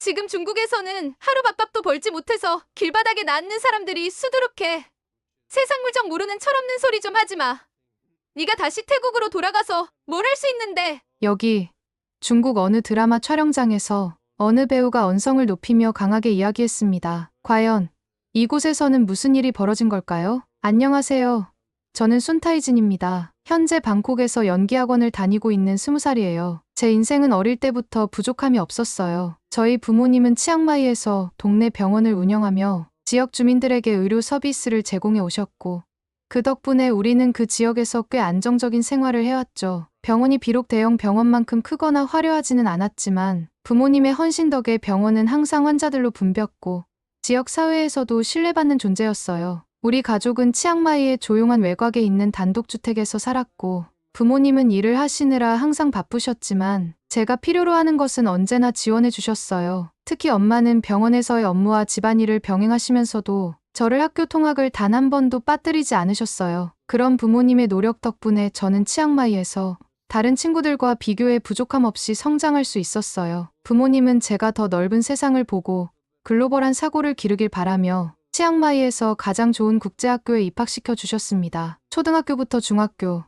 지금 중국에서는 하루 밥밥도 벌지 못해서 길바닥에 낫는 사람들이 수두룩해. 세상 물정 모르는 철없는 소리 좀 하지 마. 네가 다시 태국으로 돌아가서 뭘 할 수 있는데. 여기 중국 어느 드라마 촬영장에서 어느 배우가 언성을 높이며 강하게 이야기했습니다. 과연 이곳에서는 무슨 일이 벌어진 걸까요? 안녕하세요. 저는 순타이진입니다. 현재 방콕에서 연기학원을 다니고 있는 20살이에요. 제 인생은 어릴 때부터 부족함이 없었어요. 저희 부모님은 치앙마이에서 동네 병원을 운영하며 지역 주민들에게 의료 서비스를 제공해 오셨고, 그 덕분에 우리는 그 지역에서 꽤 안정적인 생활을 해왔죠. 병원이 비록 대형 병원만큼 크거나 화려하지는 않았지만 부모님의 헌신 덕에 병원은 항상 환자들로 붐볐고 지역 사회에서도 신뢰받는 존재였어요. 우리 가족은 치앙마이의 조용한 외곽에 있는 단독주택에서 살았고, 부모님은 일을 하시느라 항상 바쁘셨지만 제가 필요로 하는 것은 언제나 지원해 주셨어요. 특히 엄마는 병원에서의 업무와 집안일을 병행하시면서도 저를 학교 통학을 단 한 번도 빠뜨리지 않으셨어요. 그런 부모님의 노력 덕분에 저는 치앙마이에서 다른 친구들과 비교해 부족함 없이 성장할 수 있었어요. 부모님은 제가 더 넓은 세상을 보고 글로벌한 사고를 기르길 바라며 치앙마이에서 가장 좋은 국제학교에 입학시켜 주셨습니다. 초등학교부터 중학교,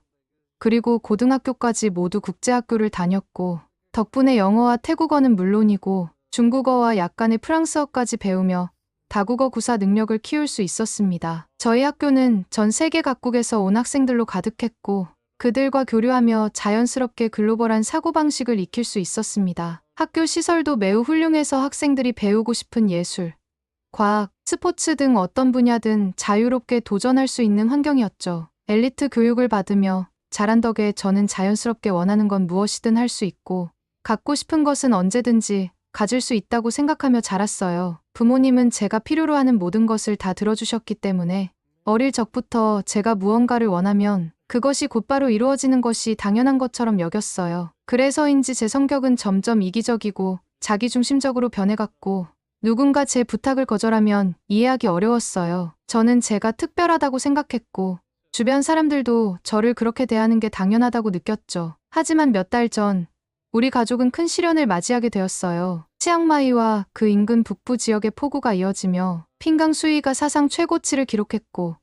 그리고 고등학교까지 모두 국제학교를 다녔고, 덕분에 영어와 태국어는 물론이고 중국어와 약간의 프랑스어까지 배우며 다국어 구사 능력을 키울 수 있었습니다. 저희 학교는 전 세계 각국에서 온 학생들로 가득했고, 그들과 교류하며 자연스럽게 글로벌한 사고방식을 익힐 수 있었습니다. 학교 시설도 매우 훌륭해서 학생들이 배우고 싶은 예술, 과학, 스포츠 등 어떤 분야든 자유롭게 도전할 수 있는 환경이었죠. 엘리트 교육을 받으며 자란 덕에 저는 자연스럽게 원하는 건 무엇이든 할 수 있고, 갖고 싶은 것은 언제든지 가질 수 있다고 생각하며 자랐어요. 부모님은 제가 필요로 하는 모든 것을 다 들어주셨기 때문에 어릴 적부터 제가 무언가를 원하면 그것이 곧바로 이루어지는 것이 당연한 것처럼 여겼어요. 그래서인지 제 성격은 점점 이기적이고 자기중심적으로 변해갔고, 누군가 제 부탁을 거절하면 이해하기 어려웠어요. 저는 제가 특별하다고 생각했고, 주변 사람들도 저를 그렇게 대하는 게 당연하다고 느꼈죠. 하지만 몇 달 전, 우리 가족은 큰 시련을 맞이하게 되었어요. 치앙마이와 그 인근 북부 지역의 폭우가 이어지며 핑강 수위가 사상 최고치를 기록했고,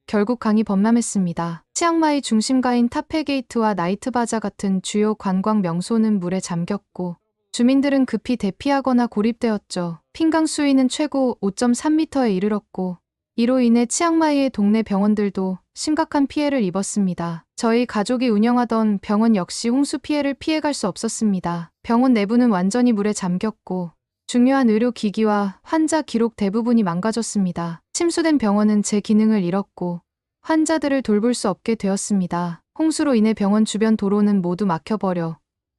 결국 강이 범람했습니다. 치앙마이 중심가인 타페게이트와 나이트바자 같은 주요 관광 명소는 물에 잠겼고, 주민들은 급히 대피하거나 고립되었죠. 핑강 수위는 최고 5.3m에 이르렀고, 이로 인해 치앙마이의 동네 병원들도 심각한 피해를 입었습니다. 저희 가족이 운영하던 병원 역시 홍수 피해를 피해갈 수 없었습니다. 병원 내부는 완전히 물에 잠겼고, 중요한 의료기기와 환자 기록 대부분이 망가졌습니다. 침수된 병원은 제 기능을 잃었고, 환자들을 돌볼 수 없게 되었습니다. 홍수로 인해 병원 주변 도로는 모두 막혀버려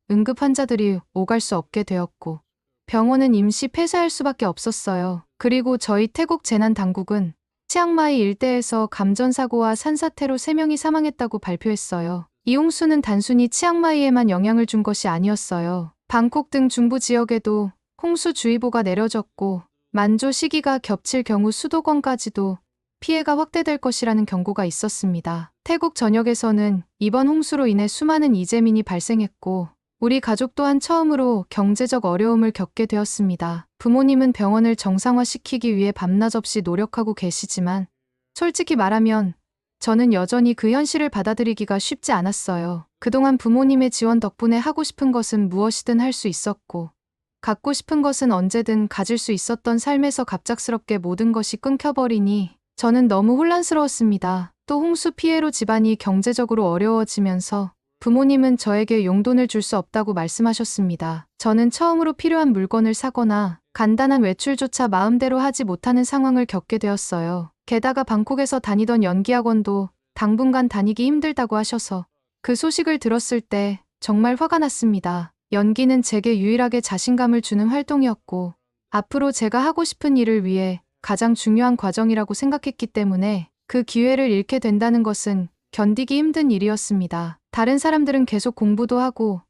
응급 환자들이 오갈 수 없게 되었고, 병원은 임시 폐쇄할 수밖에 없었어요. 그리고 저희 태국 재난당국은 치앙마이 일대에서 감전사고와 산사태로 3명이 사망했다고 발표했어요. 이 홍수는 단순히 치앙마이에만 영향을 준 것이 아니었어요. 방콕 등 중부 지역에도 홍수주의보가 내려졌고, 만조 시기가 겹칠 경우 수도권까지도 피해가 확대될 것이라는 경고가 있었습니다. 태국 전역에서는 이번 홍수로 인해 수많은 이재민이 발생했고, 우리 가족 또한 처음으로 경제적 어려움을 겪게 되었습니다. 부모님은 병원을 정상화시키기 위해 밤낮 없이 노력하고 계시지만, 솔직히 말하면 저는 여전히 그 현실을 받아들이기가 쉽지 않았어요. 그동안 부모님의 지원 덕분에 하고 싶은 것은 무엇이든 할 수 있었고, 갖고 싶은 것은 언제든 가질 수 있었던 삶에서 갑작스럽게 모든 것이 끊겨버리니 저는 너무 혼란스러웠습니다. 또 홍수 피해로 집안이 경제적으로 어려워지면서 부모님은 저에게 용돈을 줄 수 없다고 말씀하셨습니다. 저는 처음으로 필요한 물건을 사거나 간단한 외출조차 마음대로 하지 못하는 상황을 겪게 되었어요. 게다가 방콕에서 다니던 연기학원도 당분간 다니기 힘들다고 하셔서 그 소식을 들었을 때 정말 화가 났습니다. 연기는 제게 유일하게 자신감을 주는 활동이었고, 앞으로 제가 하고 싶은 일을 위해 가장 중요한 과정이라고 생각했기 때문에 그 기회를 잃게 된다는 것은 견디기 힘든 일이었습니다. 다른 사람들은 계속 공부도 하고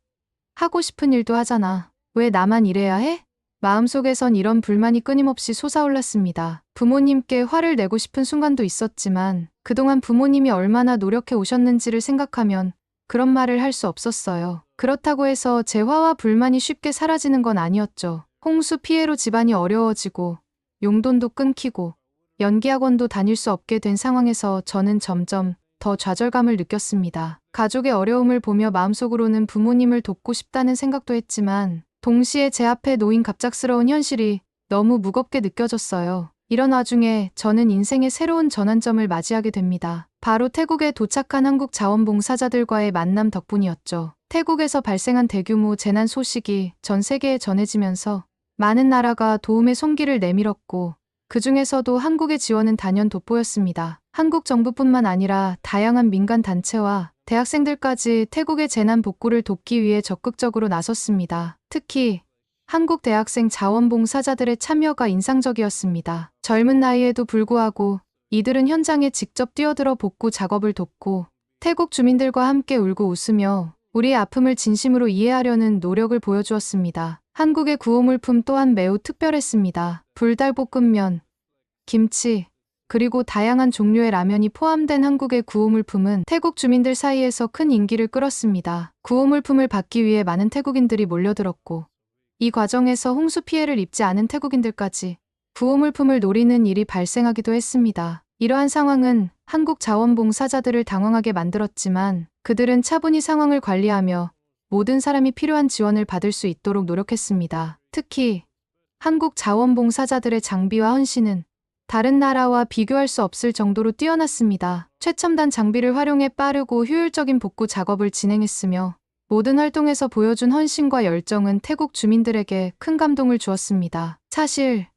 싶은 일도 하잖아. 왜 나만 이래야 해? 마음속에선 이런 불만이 끊임없이 솟아올랐습니다. 부모님께 화를 내고 싶은 순간도 있었지만 그동안 부모님이 얼마나 노력해 오셨는지를 생각하면 그런 말을 할 수 없었어요. 그렇다고 해서 제 화와 불만이 쉽게 사라지는 건 아니었죠. 홍수 피해로 집안이 어려워지고 용돈도 끊기고 연기학원도 다닐 수 없게 된 상황에서 저는 점점 더 좌절감을 느꼈습니다. 가족의 어려움을 보며 마음속으로는 부모님을 돕고 싶다는 생각도 했지만 동시에 제 앞에 놓인 갑작스러운 현실이 너무 무겁게 느껴졌어요. 이런 와중에 저는 인생의 새로운 전환점을 맞이하게 됩니다. 바로 태국에 도착한 한국 자원봉사자들과의 만남 덕분이었죠. 태국에서 발생한 대규모 재난 소식이 전 세계에 전해지면서 많은 나라가 도움의 손길을 내밀었고 그 중에서도 한국의 지원은 단연 돋보였습니다. 한국 정부뿐만 아니라 다양한 민간 단체와 대학생들까지 태국의 재난 복구를 돕기 위해 적극적으로 나섰습니다. 특히 한국 대학생 자원봉사자들의 참여가 인상적이었습니다. 젊은 나이에도 불구하고 이들은 현장에 직접 뛰어들어 복구 작업을 돕고 태국 주민들과 함께 울고 웃으며 우리의 아픔을 진심으로 이해하려는 노력을 보여주었습니다. 한국의 구호물품 또한 매우 특별했습니다. 불달볶음면, 김치, 그리고 다양한 종류의 라면이 포함된 한국의 구호물품은 태국 주민들 사이에서 큰 인기를 끌었습니다. 구호물품을 받기 위해 많은 태국인들이 몰려들었고 이 과정에서 홍수 피해를 입지 않은 태국인들까지 구호물품을 노리는 일이 발생하기도 했습니다. 이러한 상황은 한국 자원봉사자들을 당황하게 만들었지만 그들은 차분히 상황을 관리하며 모든 사람이 필요한 지원을 받을 수 있도록 노력했습니다. 특히 한국 자원봉사자들의 장비와 헌신은 다른 나라와 비교할 수 없을 정도로 뛰어났습니다. 최첨단 장비를 활용해 빠르고 효율적인 복구 작업을 진행했으며 모든 활동에서 보여준 헌신과 열정은 태국 주민들에게 큰 감동을 주었습니다. 사실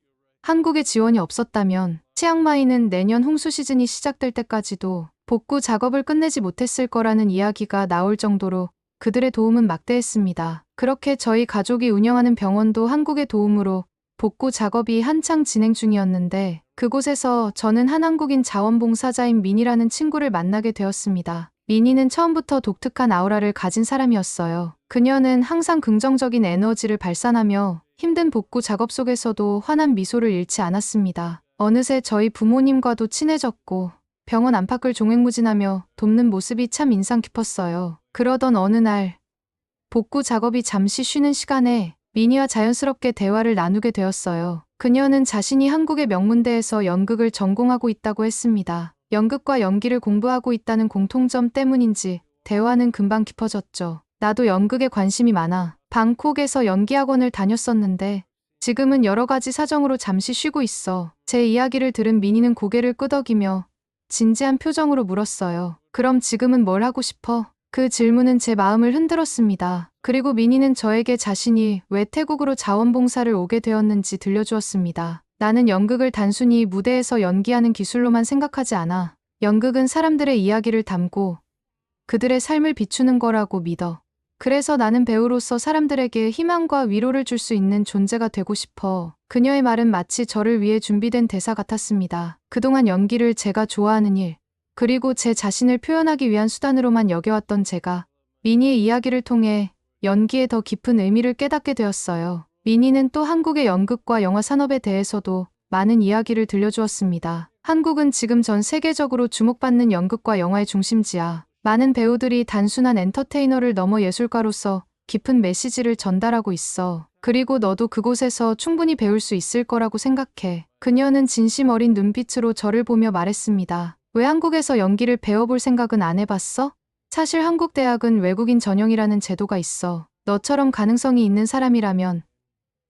한국의 지원이 없었다면 치앙마이는 내년 홍수 시즌이 시작될 때까지도 복구 작업을 끝내지 못했을 거라는 이야기가 나올 정도로 그들의 도움은 막대했습니다. 그렇게 저희 가족이 운영하는 병원도 한국의 도움으로 복구 작업이 한창 진행 중이었는데 그곳에서 저는 한 한국인 자원봉사자인 민이라는 친구를 만나게 되었습니다. 민이는 처음부터 독특한 아우라를 가진 사람이었어요. 그녀는 항상 긍정적인 에너지를 발산하며 힘든 복구 작업 속에서도 환한 미소를 잃지 않았습니다. 어느새 저희 부모님과도 친해졌고 병원 안팎을 종횡무진하며 돕는 모습이 참 인상 깊었어요. 그러던 어느 날 복구 작업이 잠시 쉬는 시간에 민이와 자연스럽게 대화를 나누게 되었어요. 그녀는 자신이 한국의 명문대에서 연극을 전공하고 있다고 했습니다. 연극과 연기를 공부하고 있다는 공통점 때문인지 대화는 금방 깊어졌죠. 나도 연극에 관심이 많아 방콕에서 연기학원을 다녔었는데 지금은 여러 가지 사정으로 잠시 쉬고 있어. 제 이야기를 들은 민이는 고개를 끄덕이며 진지한 표정으로 물었어요. 그럼 지금은 뭘 하고 싶어? 그 질문은 제 마음을 흔들었습니다. 그리고 민이는 저에게 자신이 왜 태국으로 자원봉사를 오게 되었는지 들려주었습니다. 나는 연극을 단순히 무대에서 연기하는 기술로만 생각하지 않아. 연극은 사람들의 이야기를 담고 그들의 삶을 비추는 거라고 믿어. 그래서 나는 배우로서 사람들에게 희망과 위로를 줄 수 있는 존재가 되고 싶어. 그녀의 말은 마치 저를 위해 준비된 대사 같았습니다. 그동안 연기를 제가 좋아하는 일, 그리고 제 자신을 표현하기 위한 수단으로만 여겨왔던 제가 미니의 이야기를 통해 연기에 더 깊은 의미를 깨닫게 되었어요. 미니는 또 한국의 연극과 영화 산업에 대해서도 많은 이야기를 들려주었습니다. 한국은 지금 전 세계적으로 주목받는 연극과 영화의 중심지야. 많은 배우들이 단순한 엔터테이너를 넘어 예술가로서 깊은 메시지를 전달하고 있어. 그리고 너도 그곳에서 충분히 배울 수 있을 거라고 생각해. 그녀는 진심 어린 눈빛으로 저를 보며 말했습니다. 왜 한국에서 연기를 배워볼 생각은 안 해봤어? 사실 한국 대학은 외국인 전형이라는 제도가 있어. 너처럼 가능성이 있는 사람이라면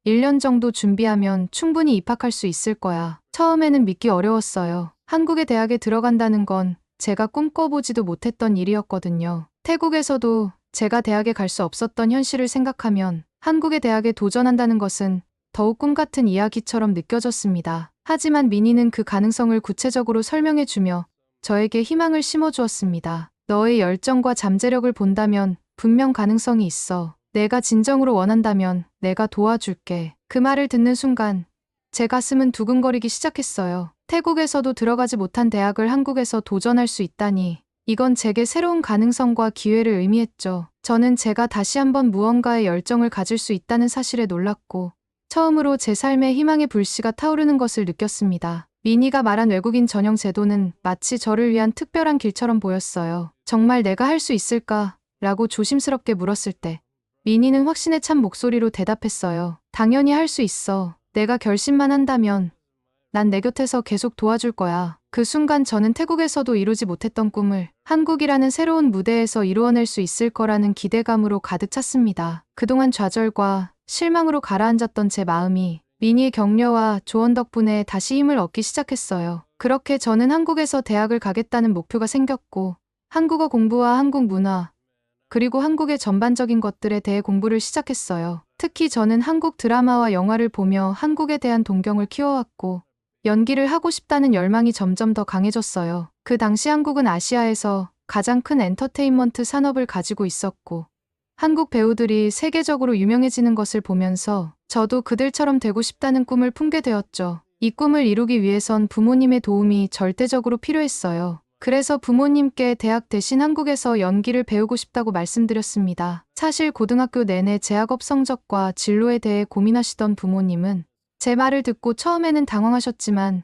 1년 정도 준비하면 충분히 입학할 수 있을 거야. 처음에는 믿기 어려웠어요. 한국의 대학에 들어간다는 건 제가 꿈꿔보지도 못했던 일이었거든요. 태국에서도 제가 대학에 갈 수 없었던 현실을 생각하면 한국의 대학에 도전한다는 것은 더욱 꿈 같은 이야기처럼 느껴졌습니다. 하지만 미니는 그 가능성을 구체적으로 설명해주며 저에게 희망을 심어주었습니다. 너의 열정과 잠재력을 본다면 분명 가능성이 있어. 내가 진정으로 원한다면 내가 도와줄게. 그 말을 듣는 순간 제 가슴은 두근거리기 시작했어요. 태국에서도 들어가지 못한 대학을 한국에서 도전할 수 있다니 이건 제게 새로운 가능성과 기회를 의미했죠. 저는 제가 다시 한번 무언가에 열정을 가질 수 있다는 사실에 놀랐고 처음으로 제 삶에 희망의 불씨가 타오르는 것을 느꼈습니다. 미니가 말한 외국인 전형 제도는 마치 저를 위한 특별한 길처럼 보였어요. 정말 내가 할 수 있을까? 라고 조심스럽게 물었을 때 미니는 확신에 찬 목소리로 대답했어요. 당연히 할 수 있어. 내가 결심만 한다면 난 내 곁에서 계속 도와줄 거야. 그 순간 저는 태국에서도 이루지 못했던 꿈을 한국이라는 새로운 무대에서 이루어낼 수 있을 거라는 기대감으로 가득 찼습니다. 그동안 좌절과 실망으로 가라앉았던 제 마음이 미니의 격려와 조언 덕분에 다시 힘을 얻기 시작했어요. 그렇게 저는 한국에서 대학을 가겠다는 목표가 생겼고, 한국어 공부와 한국 문화, 그리고 한국의 전반적인 것들에 대해 공부를 시작했어요. 특히 저는 한국 드라마와 영화를 보며 한국에 대한 동경을 키워왔고, 연기를 하고 싶다는 열망이 점점 더 강해졌어요. 그 당시 한국은 아시아에서 가장 큰 엔터테인먼트 산업을 가지고 있었고, 한국 배우들이 세계적으로 유명해지는 것을 보면서 저도 그들처럼 되고 싶다는 꿈을 품게 되었죠. 이 꿈을 이루기 위해선 부모님의 도움이 절대적으로 필요했어요. 그래서 부모님께 대학 대신 한국에서 연기를 배우고 싶다고 말씀드렸습니다. 사실 고등학교 내내 제 학업 성적과 진로에 대해 고민하시던 부모님은 제 말을 듣고 처음에는 당황하셨지만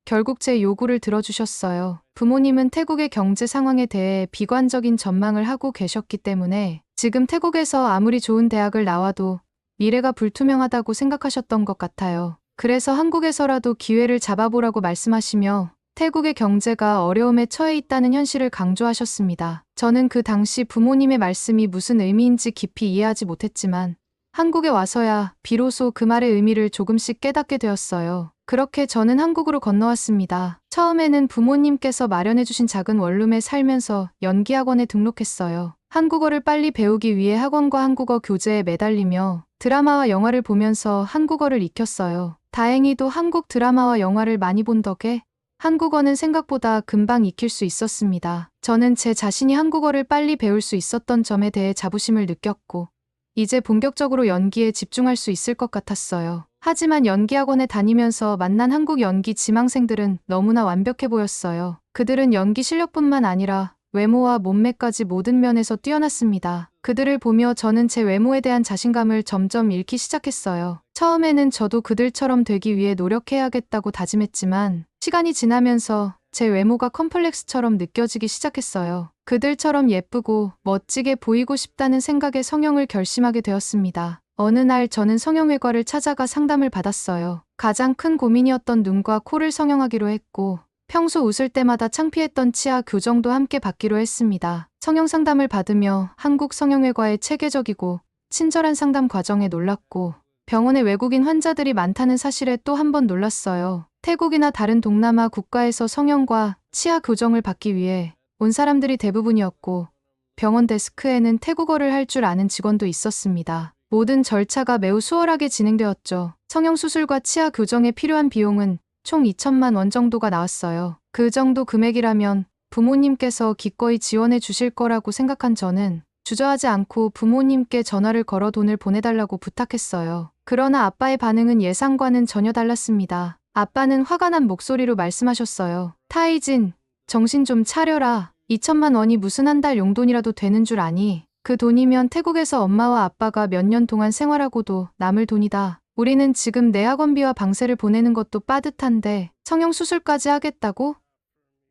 결국 제 요구를 들어주셨어요. 부모님은 태국의 경제 상황에 대해 비관적인 전망을 하고 계셨기 때문에 지금 태국에서 아무리 좋은 대학을 나와도 미래가 불투명하다고 생각하셨던 것 같아요. 그래서 한국에서라도 기회를 잡아보라고 말씀하시며 태국의 경제가 어려움에 처해 있다는 현실을 강조하셨습니다. 저는 그 당시 부모님의 말씀이 무슨 의미인지 깊이 이해하지 못했지만 한국에 와서야 비로소 그 말의 의미를 조금씩 깨닫게 되었어요. 그렇게 저는 한국으로 건너왔습니다. 처음에는 부모님께서 마련해주신 작은 원룸에 살면서 연기학원에 등록했어요. 한국어를 빨리 배우기 위해 학원과 한국어 교재에 매달리며 드라마와 영화를 보면서 한국어를 익혔어요. 다행히도 한국 드라마와 영화를 많이 본 덕에 한국어는 생각보다 금방 익힐 수 있었습니다. 저는 제 자신이 한국어를 빨리 배울 수 있었던 점에 대해 자부심을 느꼈고 이제 본격적으로 연기에 집중할 수 있을 것 같았어요. 하지만 연기학원에 다니면서 만난 한국 연기 지망생들은 너무나 완벽해 보였어요. 그들은 연기 실력뿐만 아니라 외모와 몸매까지 모든 면에서 뛰어났습니다. 그들을 보며 저는 제 외모에 대한 자신감을 점점 잃기 시작했어요. 처음에는 저도 그들처럼 되기 위해 노력해야겠다고 다짐했지만 시간이 지나면서 제 외모가 컴플렉스처럼 느껴지기 시작했어요. 그들처럼 예쁘고 멋지게 보이고 싶다는 생각에 성형을 결심하게 되었습니다. 어느 날 저는 성형외과를 찾아가 상담을 받았어요. 가장 큰 고민이었던 눈과 코를 성형하기로 했고 평소 웃을 때마다 창피했던 치아 교정도 함께 받기로 했습니다. 성형 상담을 받으며 한국 성형외과의 체계적이고 친절한 상담 과정에 놀랐고 병원에 외국인 환자들이 많다는 사실에 또 한 번 놀랐어요. 태국이나 다른 동남아 국가에서 성형과 치아 교정을 받기 위해 온 사람들이 대부분이었고 병원 데스크에는 태국어를 할 줄 아는 직원도 있었습니다. 모든 절차가 매우 수월하게 진행되었죠. 성형 수술과 치아 교정에 필요한 비용은 총 2천만 원 정도가 나왔어요. 그 정도 금액이라면 부모님께서 기꺼이 지원해 주실 거라고 생각한 저는 주저하지 않고 부모님께 전화를 걸어 돈을 보내달라고 부탁했어요. 그러나 아빠의 반응은 예상과는 전혀 달랐습니다. 아빠는 화가 난 목소리로 말씀하셨어요. 타이진, 정신 좀 차려라. 2천만 원이 무슨 한 달 용돈이라도 되는 줄 아니? 그 돈이면 태국에서 엄마와 아빠가 몇 년 동안 생활하고도 남을 돈이다. 우리는 지금 내 학원비와 방세를 보내는 것도 빠듯한데 성형 수술까지 하겠다고?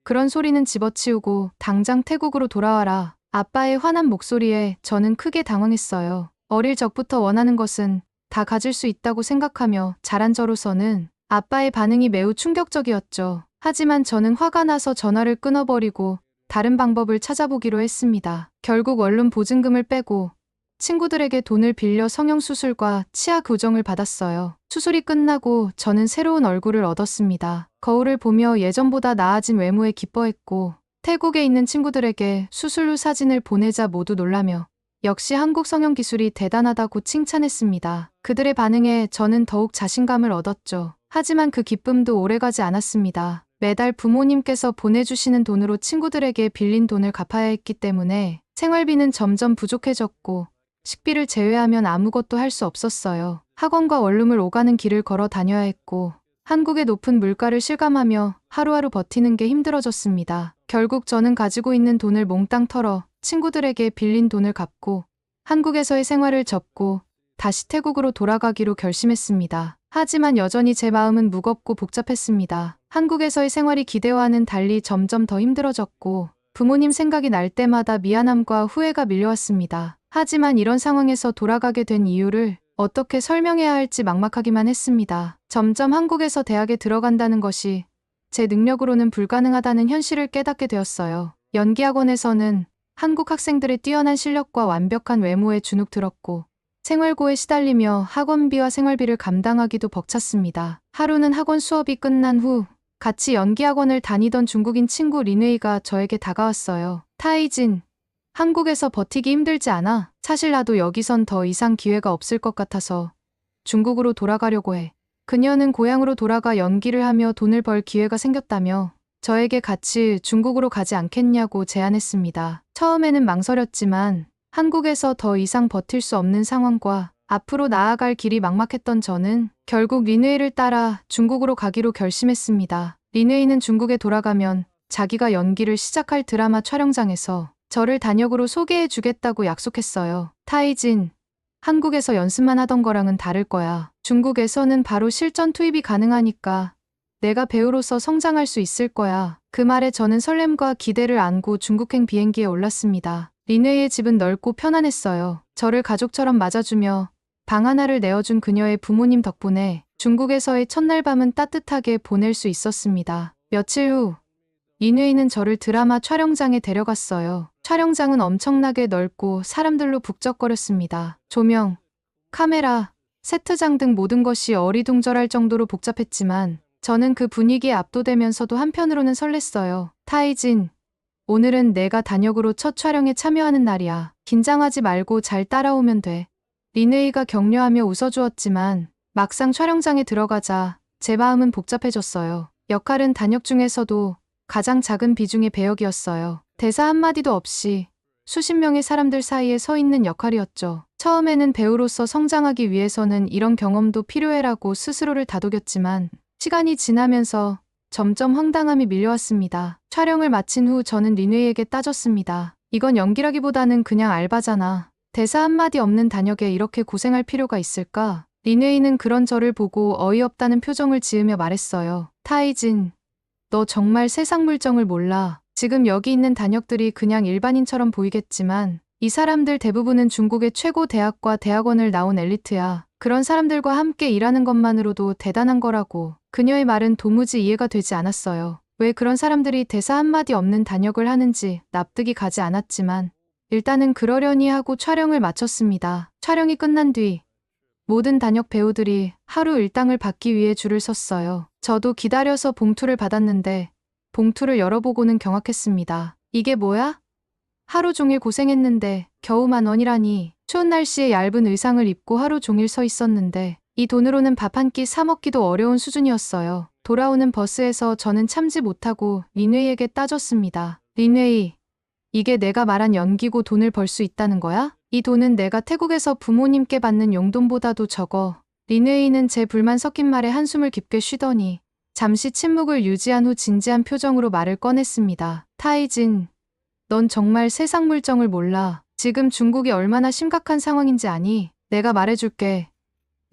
그런 소리는 집어치우고 당장 태국으로 돌아와라. 아빠의 화난 목소리에 저는 크게 당황했어요. 어릴 적부터 원하는 것은 다 가질 수 있다고 생각하며 자란 저로서는 아빠의 반응이 매우 충격적이었죠. 하지만 저는 화가 나서 전화를 끊어버리고 다른 방법을 찾아보기로 했습니다. 결국 원룸 보증금을 빼고 친구들에게 돈을 빌려 성형수술과 치아 교정을 받았어요. 수술이 끝나고 저는 새로운 얼굴을 얻었습니다. 거울을 보며 예전보다 나아진 외모에 기뻐했고 태국에 있는 친구들에게 수술 후 사진을 보내자 모두 놀라며 역시 한국 성형 기술이 대단하다고 칭찬했습니다. 그들의 반응에 저는 더욱 자신감을 얻었죠. 하지만 그 기쁨도 오래가지 않았습니다. 매달 부모님께서 보내주시는 돈으로 친구들에게 빌린 돈을 갚아야 했기 때문에 생활비는 점점 부족해졌고 식비를 제외하면 아무것도 할 수 없었어요. 학원과 원룸을 오가는 길을 걸어 다녀야 했고 한국의 높은 물가를 실감하며 하루하루 버티는 게 힘들어졌습니다. 결국 저는 가지고 있는 돈을 몽땅 털어 친구들에게 빌린 돈을 갚고 한국에서의 생활을 접고 다시 태국으로 돌아가기로 결심했습니다. 하지만 여전히 제 마음은 무겁고 복잡했습니다. 한국에서의 생활이 기대와는 달리 점점 더 힘들어졌고 부모님 생각이 날 때마다 미안함과 후회가 밀려왔습니다. 하지만 이런 상황에서 돌아가게 된 이유를 어떻게 설명해야 할지 막막하기만 했습니다. 점점 한국에서 대학에 들어간다는 것이 제 능력으로는 불가능하다는 현실을 깨닫게 되었어요. 연기학원에서는 한국 학생들의 뛰어난 실력과 완벽한 외모에 주눅 들었고 생활고에 시달리며 학원비와 생활비를 감당하기도 벅찼습니다. 하루는 학원 수업이 끝난 후 같이 연기학원을 다니던 중국인 친구 린웨이가 저에게 다가왔어요. 타이진, 한국에서 버티기 힘들지 않아? 사실 나도 여기선 더 이상 기회가 없을 것 같아서 중국으로 돌아가려고 해. 그녀는 고향으로 돌아가 연기를 하며 돈을 벌 기회가 생겼다며 저에게 같이 중국으로 가지 않겠냐고 제안했습니다. 처음에는 망설였지만 한국에서 더 이상 버틸 수 없는 상황과 앞으로 나아갈 길이 막막했던 저는 결국 린웨이를 따라 중국으로 가기로 결심했습니다. 린웨이는 중국에 돌아가면 자기가 연기를 시작할 드라마 촬영장에서 저를 단역으로 소개해 주겠다고 약속했어요. 타이진, 한국에서 연습만 하던 거랑은 다를 거야. 중국에서는 바로 실전 투입이 가능하니까 내가 배우로서 성장할 수 있을 거야. 그 말에 저는 설렘과 기대를 안고 중국행 비행기에 올랐습니다. 린웨이의 집은 넓고 편안했어요. 저를 가족처럼 맞아주며 방 하나를 내어준 그녀의 부모님 덕분에 중국에서의 첫날 밤은 따뜻하게 보낼 수 있었습니다. 며칠 후 린웨이는 저를 드라마 촬영장에 데려갔어요. 촬영장은 엄청나게 넓고 사람들로 북적거렸습니다. 조명, 카메라, 세트장 등 모든 것이 어리둥절할 정도로 복잡했지만 저는 그 분위기에 압도되면서도 한편으로는 설렜어요. 타이진, 오늘은 내가 단역으로 첫 촬영에 참여하는 날이야. 긴장하지 말고 잘 따라오면 돼. 린웨이가 격려하며 웃어주었지만 막상 촬영장에 들어가자 제 마음은 복잡해졌어요. 역할은 단역 중에서도 가장 작은 비중의 배역이었어요. 대사 한마디도 없이 수십 명의 사람들 사이에 서 있는 역할이었죠. 처음에는 배우로서 성장하기 위해서는 이런 경험도 필요해라고 스스로를 다독였지만 시간이 지나면서 점점 황당함이 밀려왔습니다. 촬영을 마친 후 저는 린웨이에게 따졌습니다. 이건 연기라기보다는 그냥 알바잖아. 대사 한마디 없는 단역에 이렇게 고생할 필요가 있을까? 린웨이는 그런 저를 보고 어이없다는 표정을 지으며 말했어요. 타이진, 너 정말 세상 물정을 몰라. 지금 여기 있는 단역들이 그냥 일반인처럼 보이겠지만 이 사람들 대부분은 중국의 최고 대학과 대학원을 나온 엘리트야. 그런 사람들과 함께 일하는 것만으로도 대단한 거라고. 그녀의 말은 도무지 이해가 되지 않았어요. 왜 그런 사람들이 대사 한마디 없는 단역을 하는지 납득이 가지 않았지만 일단은 그러려니 하고 촬영을 마쳤습니다. 촬영이 끝난 뒤 모든 단역 배우들이 하루 일당을 받기 위해 줄을 섰어요. 저도 기다려서 봉투를 받았는데 봉투를 열어보고는 경악했습니다. 이게 뭐야? 하루 종일 고생했는데 겨우 10,000원이라니. 추운 날씨에 얇은 의상을 입고 하루 종일 서 있었는데 이 돈으로는 밥 한 끼 사 먹기도 어려운 수준이었어요. 돌아오는 버스에서 저는 참지 못하고 린웨이에게 따졌습니다. 린웨이, 이게 내가 말한 연기고 돈을 벌 수 있다는 거야? 이 돈은 내가 태국에서 부모님께 받는 용돈보다도 적어. 린웨이는 제 불만 섞인 말에 한숨을 깊게 쉬더니 잠시 침묵을 유지한 후 진지한 표정으로 말을 꺼냈습니다. 타이진, 넌 정말 세상 물정을 몰라. 지금 중국이 얼마나 심각한 상황인지 아니? 내가 말해줄게.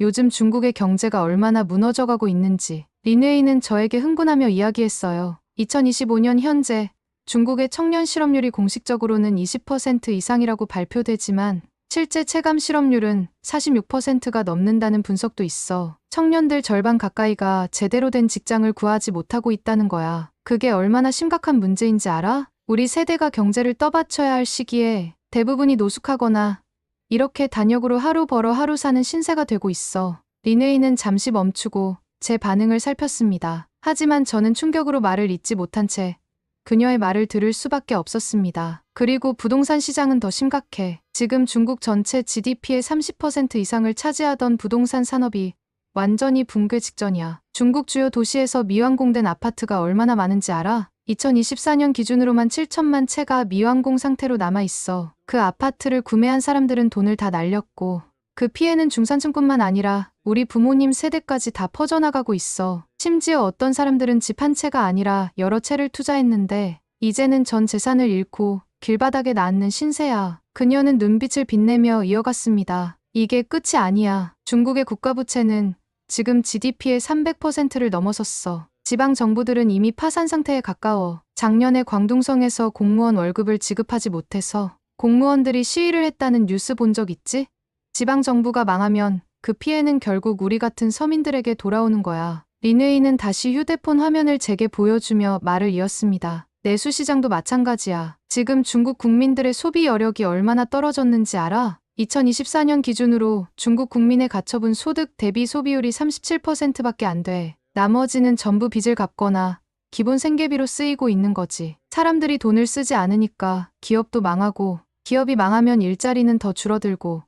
요즘 중국의 경제가 얼마나 무너져가고 있는지. 린웨이는 저에게 흥분하며 이야기했어요. 2025년 현재 중국의 청년 실업률이 공식적으로는 20% 이상이라고 발표되지만 실제 체감 실업률은 46%가 넘는다는 분석도 있어. 청년들 절반 가까이가 제대로 된 직장을 구하지 못하고 있다는 거야. 그게 얼마나 심각한 문제인지 알아? 우리 세대가 경제를 떠받쳐야 할 시기에 대부분이 노숙하거나 이렇게 단역으로 하루 벌어 하루 사는 신세가 되고 있어. 린웨이는 잠시 멈추고 제 반응을 살폈습니다. 하지만 저는 충격으로 말을 잇지 못한 채 그녀의 말을 들을 수밖에 없었습니다. 그리고 부동산 시장은 더 심각해. 지금 중국 전체 GDP의 30% 이상을 차지하던 부동산 산업이 완전히 붕괴 직전이야. 중국 주요 도시에서 미완공된 아파트가 얼마나 많은지 알아? 2024년 기준으로만 7천만 채가 미완공 상태로 남아있어. 그 아파트를 구매한 사람들은 돈을 다 날렸고 그 피해는 중산층뿐만 아니라 우리 부모님 세대까지 다 퍼져나가고 있어. 심지어 어떤 사람들은 집 한 채가 아니라 여러 채를 투자했는데 이제는 전 재산을 잃고 길바닥에 낳는 신세야. 그녀는 눈빛을 빛내며 이어갔습니다. 이게 끝이 아니야. 중국의 국가부채는 지금 GDP의 300%를 넘어섰어. 지방 정부들은 이미 파산 상태에 가까워. 작년에 광둥성에서 공무원 월급을 지급하지 못해서 공무원들이 시위를 했다는 뉴스 본 적 있지? 지방정부가 망하면 그 피해는 결국 우리 같은 서민들에게 돌아오는 거야. 린웨이는 다시 휴대폰 화면을 제게 보여주며 말을 이었습니다. 내수시장도 마찬가지야. 지금 중국 국민들의 소비 여력이 얼마나 떨어졌는지 알아? 2024년 기준으로 중국 국민의 가처분 소득 대비 소비율이 37%밖에 안 돼. 나머지는 전부 빚을 갚거나 기본 생계비로 쓰이고 있는 거지. 사람들이 돈을 쓰지 않으니까 기업도 망하고, 기업이 망하면 일자리는 더 줄어들고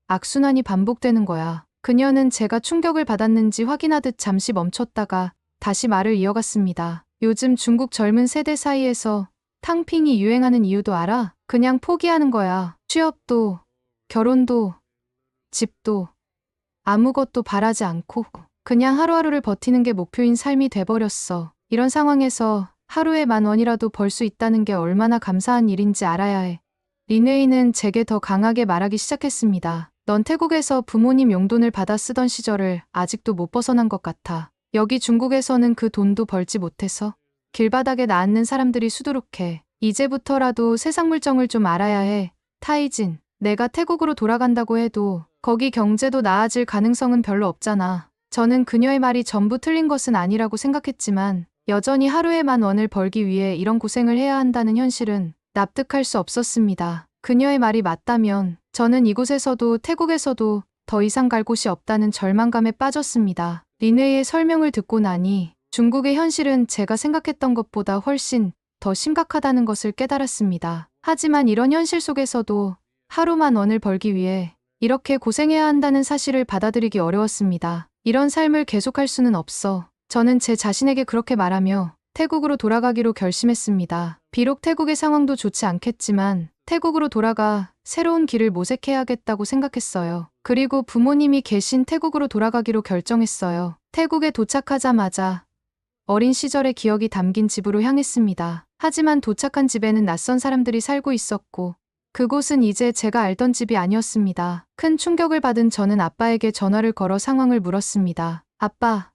악순환이 반복되는 거야. 그녀는 제가 충격을 받았는지 확인하듯 잠시 멈췄다가 다시 말을 이어갔습니다. 요즘 중국 젊은 세대 사이에서 탕핑이 유행하는 이유도 알아? 그냥 포기하는 거야. 취업도, 결혼도, 집도, 아무것도 바라지 않고 그냥 하루하루를 버티는 게 목표인 삶이 돼버렸어. 이런 상황에서 하루에 10,000원이라도 벌 수 있다는 게 얼마나 감사한 일인지 알아야 해. 린웨이는 제게 더 강하게 말하기 시작했습니다. 넌 태국에서 부모님 용돈을 받아 쓰던 시절을 아직도 못 벗어난 것 같아. 여기 중국에서는 그 돈도 벌지 못해서 길바닥에 나앉는 사람들이 수두룩해. 이제부터라도 세상 물정을 좀 알아야 해. 타이진, 내가 태국으로 돌아간다고 해도 거기 경제도 나아질 가능성은 별로 없잖아. 저는 그녀의 말이 전부 틀린 것은 아니라고 생각했지만 여전히 하루에 10,000원을 벌기 위해 이런 고생을 해야 한다는 현실은 납득할 수 없었습니다. 그녀의 말이 맞다면 저는 이곳에서도 태국에서도 더 이상 갈 곳이 없다는 절망감에 빠졌습니다. 린웨이의 설명을 듣고 나니 중국의 현실은 제가 생각했던 것보다 훨씬 더 심각하다는 것을 깨달았습니다. 하지만 이런 현실 속에서도 하루 10,000원을 벌기 위해 이렇게 고생해야 한다는 사실을 받아들이기 어려웠습니다. 이런 삶을 계속할 수는 없어. 저는 제 자신에게 그렇게 말하며 태국으로 돌아가기로 결심했습니다. 비록 태국의 상황도 좋지 않겠지만 태국으로 돌아가 새로운 길을 모색해야겠다고 생각했어요. 그리고 부모님이 계신 태국으로 돌아가기로 결정했어요. 태국에 도착하자마자 어린 시절의 기억이 담긴 집으로 향했습니다. 하지만 도착한 집에는 낯선 사람들이 살고 있었고 그곳은 이제 제가 알던 집이 아니었습니다. 큰 충격을 받은 저는 아빠에게 전화를 걸어 상황을 물었습니다. 아빠,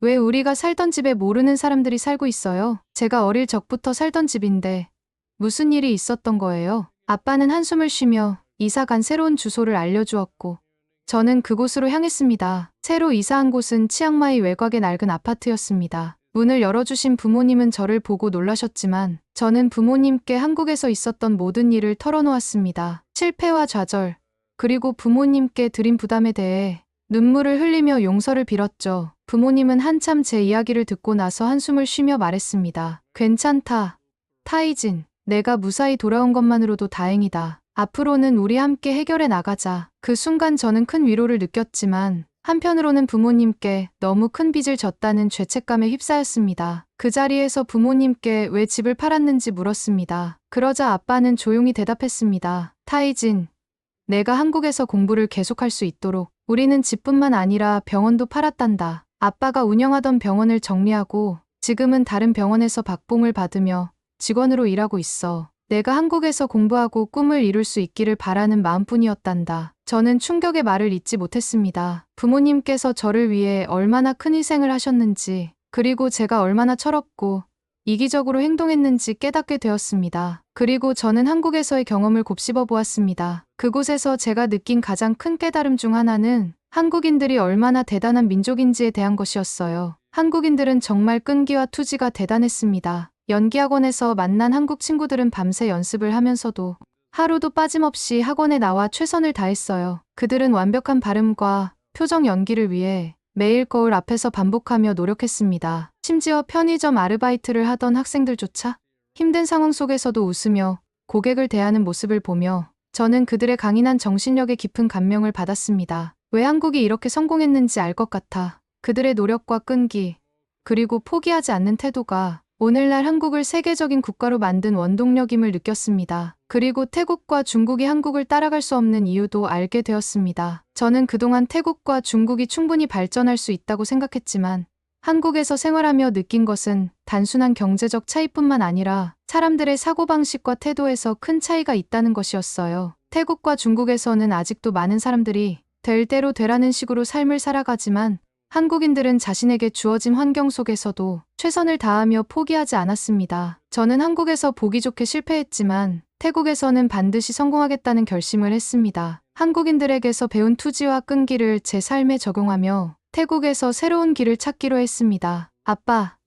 왜 우리가 살던 집에 모르는 사람들이 살고 있어요? 제가 어릴 적부터 살던 집인데 무슨 일이 있었던 거예요? 아빠는 한숨을 쉬며 이사 간 새로운 주소를 알려주었고 저는 그곳으로 향했습니다. 새로 이사한 곳은 치앙마이 외곽의 낡은 아파트였습니다. 문을 열어주신 부모님은 저를 보고 놀라셨지만 저는 부모님께 한국에서 있었던 모든 일을 털어놓았습니다. 실패와 좌절, 그리고 부모님께 드린 부담에 대해 눈물을 흘리며 용서를 빌었죠. 부모님은 한참 제 이야기를 듣고 나서 한숨을 쉬며 말했습니다. 괜찮다. 타이진, 내가 무사히 돌아온 것만으로도 다행이다. 앞으로는 우리 함께 해결해 나가자. 그 순간 저는 큰 위로를 느꼈지만 한편으로는 부모님께 너무 큰 빚을 졌다는 죄책감에 휩싸였습니다. 그 자리에서 부모님께 왜 집을 팔았는지 물었습니다. 그러자 아빠는 조용히 대답했습니다. 타이진, 내가 한국에서 공부를 계속할 수 있도록 우리는 집뿐만 아니라 병원도 팔았단다. 아빠가 운영하던 병원을 정리하고 지금은 다른 병원에서 박봉을 받으며 직원으로 일하고 있어. 내가 한국에서 공부하고 꿈을 이룰 수 있기를 바라는 마음뿐이었단다. 저는 충격의 말을 잊지 못했습니다. 부모님께서 저를 위해 얼마나 큰 희생을 하셨는지, 그리고 제가 얼마나 철없고 이기적으로 행동했는지 깨닫게 되었습니다. 그리고 저는 한국에서의 경험을 곱씹어 보았습니다. 그곳에서 제가 느낀 가장 큰 깨달음 중 하나는 한국인들이 얼마나 대단한 민족인지에 대한 것이었어요. 한국인들은 정말 끈기와 투지가 대단했습니다. 연기학원에서 만난 한국 친구들은 밤새 연습을 하면서도 하루도 빠짐없이 학원에 나와 최선을 다했어요. 그들은 완벽한 발음과 표정 연기를 위해 매일 거울 앞에서 반복하며 노력했습니다. 심지어 편의점 아르바이트를 하던 학생들조차 힘든 상황 속에서도 웃으며 고객을 대하는 모습을 보며 저는 그들의 강인한 정신력에 깊은 감명을 받았습니다. 왜 한국이 이렇게 성공했는지 알 것 같아. 그들의 노력과 끈기, 그리고 포기하지 않는 태도가 오늘날 한국을 세계적인 국가로 만든 원동력임을 느꼈습니다. 그리고 태국과 중국이 한국을 따라갈 수 없는 이유도 알게 되었습니다. 저는 그동안 태국과 중국이 충분히 발전할 수 있다고 생각했지만 한국에서 생활하며 느낀 것은 단순한 경제적 차이뿐만 아니라 사람들의 사고방식과 태도에서 큰 차이가 있다는 것이었어요. 태국과 중국에서는 아직도 많은 사람들이 될 대로 되라는 식으로 삶을 살아가지만 한국인들은 자신에게 주어진 환경 속에서도 최선을 다하며 포기하지 않았습니다. 저는 한국에서 보기 좋게 실패했지만 태국에서는 반드시 성공하겠다는 결심을 했습니다. 한국인들에게서 배운 투지와 끈기를 제 삶에 적용하며 태국에서 새로운 길을 찾기로 했습니다. 아빠,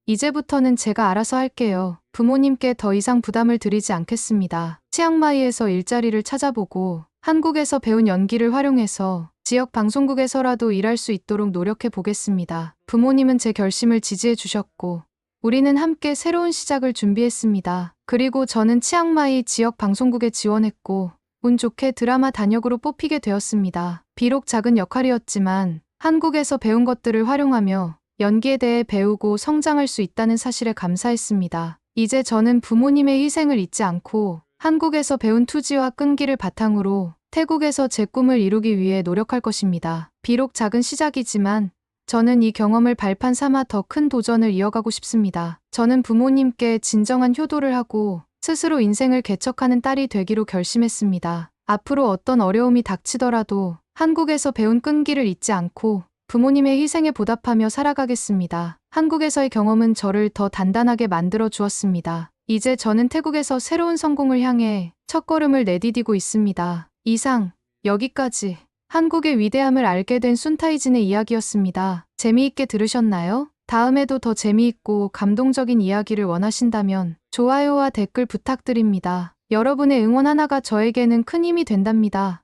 이제부터는 제가 알아서 할게요. 부모님께 더 이상 부담을 드리지 않겠습니다. 치앙마이에서 일자리를 찾아보고 한국에서 배운 연기를 활용해서 지역 방송국에서라도 일할 수 있도록 노력해 보겠습니다. 부모님은 제 결심을 지지해 주셨고 우리는 함께 새로운 시작을 준비했습니다. 그리고 저는 치앙마이 지역 방송국에 지원했고 운 좋게 드라마 단역으로 뽑히게 되었습니다. 비록 작은 역할이었지만 한국에서 배운 것들을 활용하며 연기에 대해 배우고 성장할 수 있다는 사실에 감사했습니다. 이제 저는 부모님의 희생을 잊지 않고 한국에서 배운 투지와 끈기를 바탕으로 태국에서 제 꿈을 이루기 위해 노력할 것입니다. 비록 작은 시작이지만 저는 이 경험을 발판 삼아 더 큰 도전을 이어가고 싶습니다. 저는 부모님께 진정한 효도를 하고 스스로 인생을 개척하는 딸이 되기로 결심했습니다. 앞으로 어떤 어려움이 닥치더라도 한국에서 배운 끈기를 잊지 않고 부모님의 희생에 보답하며 살아가겠습니다. 한국에서의 경험은 저를 더 단단하게 만들어 주었습니다. 이제 저는 태국에서 새로운 성공을 향해 첫걸음을 내디디고 있습니다. 이상, 여기까지 한국의 위대함을 알게 된 순타이진의 이야기였습니다. 재미있게 들으셨나요? 다음에도 더 재미있고 감동적인 이야기를 원하신다면 좋아요와 댓글 부탁드립니다. 여러분의 응원 하나가 저에게는 큰 힘이 된답니다.